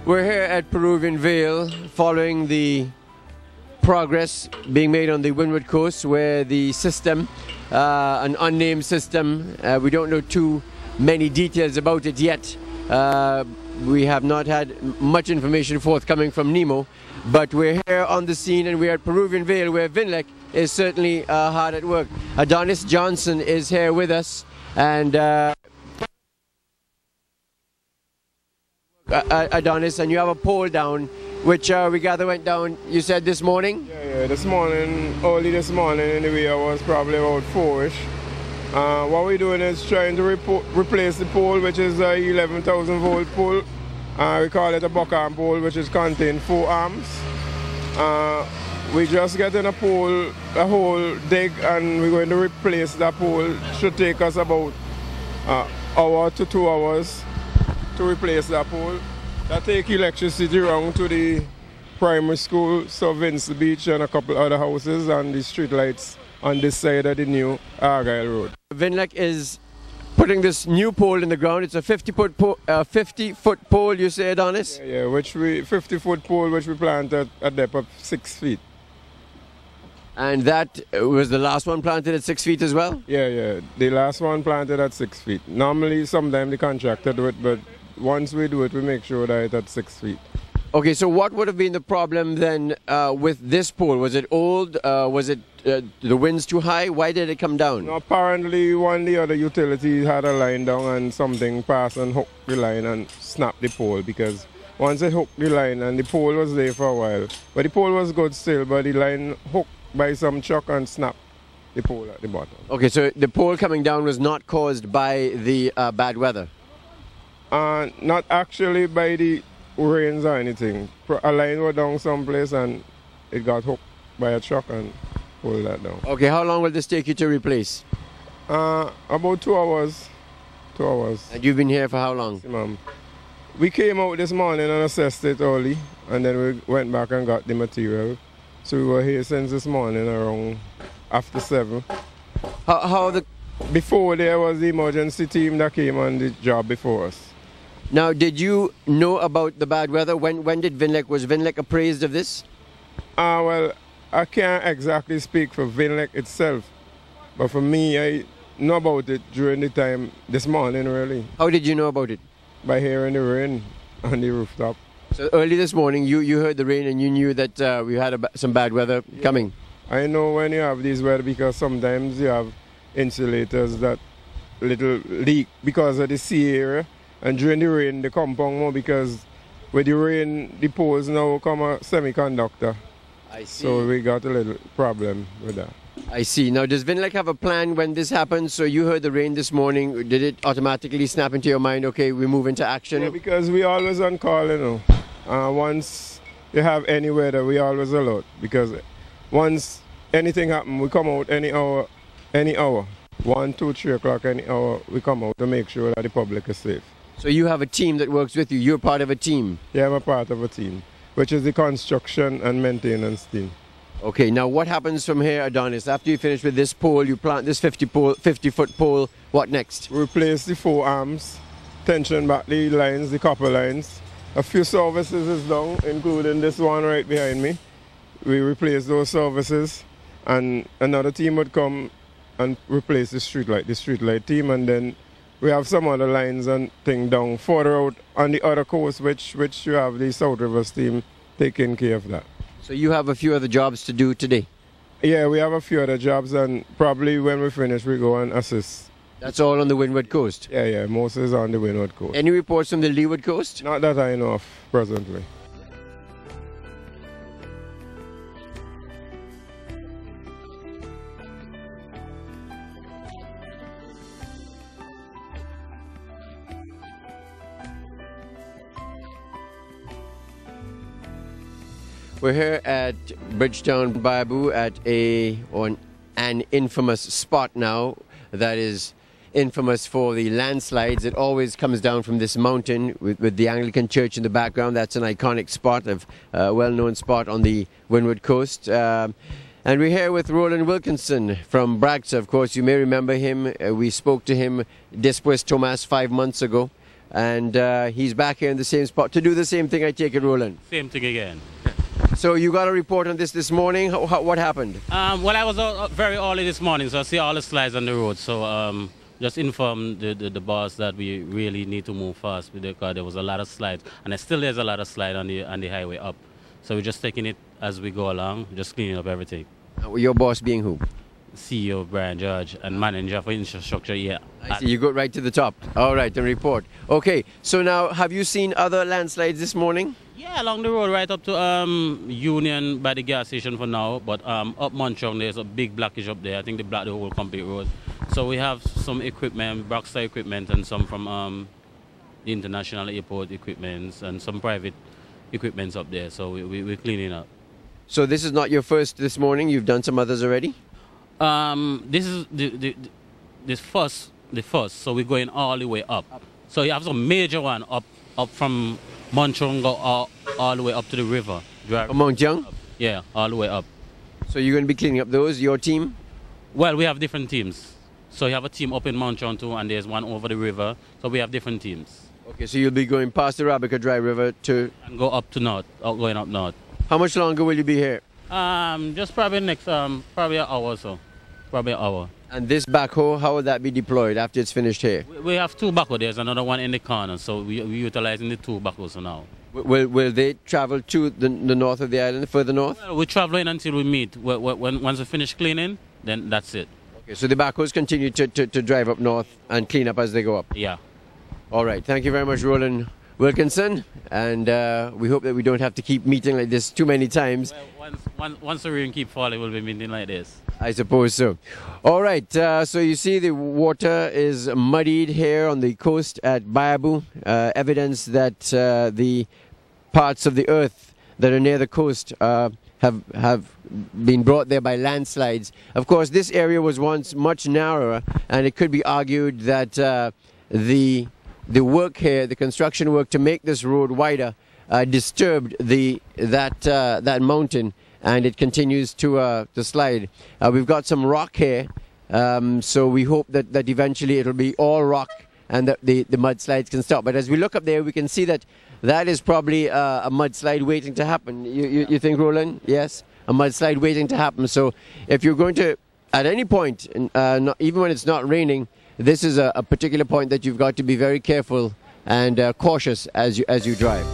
We're here at Peruvian Vale following the progress being made on the windward coast, where the system, an unnamed system, we don't know too many details about it yet. We have not had much information forthcoming from Nemo, but we're here on the scene and we're at Peruvian Vale, where Vinlec is certainly hard at work. Adonis Johnson is here with us, and Adonis, and you have a pole down, which we gather went down, you said, this morning? Yeah, this morning, early this morning anyway, I was probably about 4-ish. What we're doing is trying to replace the pole, which is a 11,000 volt pole. We call it a buck arm pole, which is contain 4 arms. We just getting a pole, a hole dig, and we're going to replace that pole. Should take us about an hour to 2 hours to replace that pole. That take electricity around to the primary school, Sir Vincent Beach, and a couple other houses, and the street lights on this side of the new Argyle Road. Vinlec is putting this new pole in the ground. It's a 50-foot pole, you say, Adonis? Yeah, 50-foot pole which we planted at a depth of 6 feet. And that was the last one planted at 6 feet as well? Yeah, the last one planted at 6 feet. Normally, sometimes the contractor do it, but once we do it, we make sure that it's at 6 feet. Okay, so what would have been the problem then with this pole? Was it old? Was it the wind's too high? Why did it come down? No, apparently, one of the other utilities had a line down and something passed and hooked the line and snapped the pole, because once it hooked the line and the pole was there for a while, but the pole was good still, but the line hooked by some chuck and snapped the pole at the bottom. Okay, so the pole coming down was not caused by the bad weather? Not actually by the rains or anything. A line was down someplace and it got hooked by a truck and pulled that down. Okay, how long will this take you to replace? About 2 hours. 2 hours. And you've been here for how long? We came out this morning and assessed it early, and then we went back and got the material. So we were here since this morning around after 7. Before there was the emergency team that came on the job before us. Now, did you know about the bad weather? When was Vinlec appraised of this? Well, I can't exactly speak for Vinlec itself, but for me, I know about it during the time this morning, really. How did you know about it? By hearing the rain on the rooftop. So early this morning, you heard the rain and you knew that we had some bad weather coming? I know when you have these weather, because sometimes you have insulators that little leak because of the sea area. And during the rain, they compound more, because with the rain, the poles now come a semiconductor. I see. So we got a little problem with that. I see. Now, does Vinlec have a plan when this happens? So you heard the rain this morning. Did it automatically snap into your mind, okay, we move into action? Yeah, because we always on call, you know. Once you have any weather, we always alert. Because once anything happens, we come out any hour. 1, 2, 3 o'clock, any hour, we come out to make sure that the public is safe. So you have a team that works with you. You're part of a team? Yeah, I'm a part of a team, which is the construction and maintenance team. Okay, now what happens from here, Adonis? After you finish with this pole, you plant this 50-foot pole, what next? Replace the 4 arms, tension back the lines, the copper lines. A few services is down, including this one right behind me. We replace those services, and another team would come and replace the streetlight team, and then we have some other lines and thing down further out on the other coast, which you have the South Rivers team taking care of that. So you have a few other jobs to do today? Yeah, we have a few other jobs, and probably when we finish, we go and assist. That's all on the windward coast? Yeah, most is on the windward coast. Any reports from the leeward coast? Not that I know of presently. We're here at Bridgetown Babu at an infamous spot now that is infamous for the landslides. It always comes down from this mountain with the Anglican Church in the background. That's an iconic spot, a well-known spot on the Windward Coast. And we're here with Roland Wilkinson from Bragsa. Of course, you may remember him. We spoke to him después Thomas 5 months ago. And he's back here in the same spot to do the same thing, I take it, Roland. Same thing again. So you got a report on this morning. What happened? Well, I was out very early this morning, so I see all the slides on the road. So just inform the boss that we really need to move fast because there was a lot of slides, and there's a lot of slide on the highway up. So we're just taking it as we go along, just cleaning up everything. Your boss being who? CEO Brian George and manager for infrastructure. Yeah. I see. You go right to the top. All right, the report. Okay. So now, have you seen other landslides this morning? Yeah, along the road, right up to Union by the gas station for now. But up Montreal, there's a big blockage up there. I think they blocked the whole complete road. So we have some equipment, Bragsa equipment, and some from the international airport equipments and some private equipments up there. So we're cleaning up. So this is not your first this morning. You've done some others already. This is the first. So we're going all the way up. So you have some major one up from Montreal all the way up to the river. Mount Young? Yeah, all the way up. So you're going to be cleaning up those, your team? Well, we have different teams. So you have a team up in Montreal too, and there's one over the river. So we have different teams. Okay, so you'll be going past the Rabica Dry River to... And go up to north, going up north. How much longer will you be here? Just probably next, probably an hour or so. Probably an hour. And this backhoe, how will that be deployed after it's finished here? We have two backhoes. There's another one in the corner, so we're utilizing the two backhoes for now. Will they travel to the north of the island, further north? Well, we're traveling until we meet. Once we finish cleaning, then that's it. Okay, so the backhoes continue to drive up north and clean up as they go up? Yeah. All right. Thank you very much, Roland Wilkinson. And we hope that we don't have to keep meeting like this too many times. Well, once the rain keep falling, we'll be meeting like this. I suppose so. All right, so you see the water is muddied here on the coast at Bayabu, evidence that the parts of the earth that are near the coast have been brought there by landslides. Of course, this area was once much narrower, and it could be argued that the work here, the construction work to make this road wider, disturbed that mountain, and it continues to slide. We've got some rock here, so we hope that eventually it'll be all rock and that the mudslides can stop. But as we look up there, we can see that is probably a mudslide waiting to happen. You think, Roland? Yes? A mudslide waiting to happen. So if you're going to, at any point, even when it's not raining, this is a particular point that you've got to be very careful and cautious as you drive.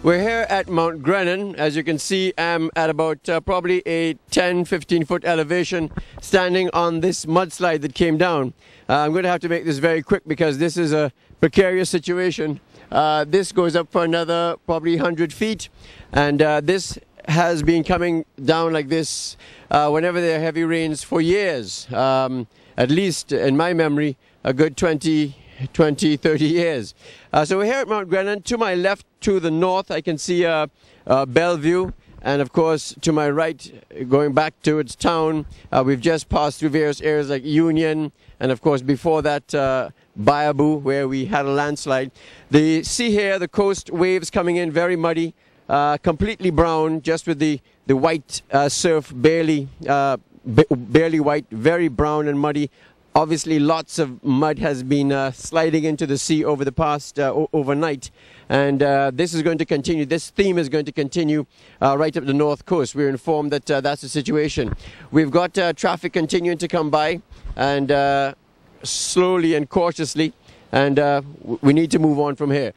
We're here at Mount Grennan. As you can see, I'm at about probably a 10-15 foot elevation, standing on this mudslide that came down. I'm going to have to make this very quick because this is a precarious situation. This goes up for another probably 100 feet, and this has been coming down like this whenever there are heavy rains for years. At least in my memory, a good 20, 30 years. So we're here at Mount Grennan. To my left, to the north, I can see Bellevue, and of course to my right, going back towards town, we've just passed through various areas like Union, and of course before that Bayabu, where we had a landslide. The sea here, the coast waves coming in very muddy. completely brown, just with the white surf barely white, very brown and muddy. Obviously, lots of mud has been sliding into the sea over the past overnight, and this is going to continue. This theme is going to continue right up the north coast. We're informed that that's the situation. We've got traffic continuing to come by, and slowly and cautiously, and we need to move on from here.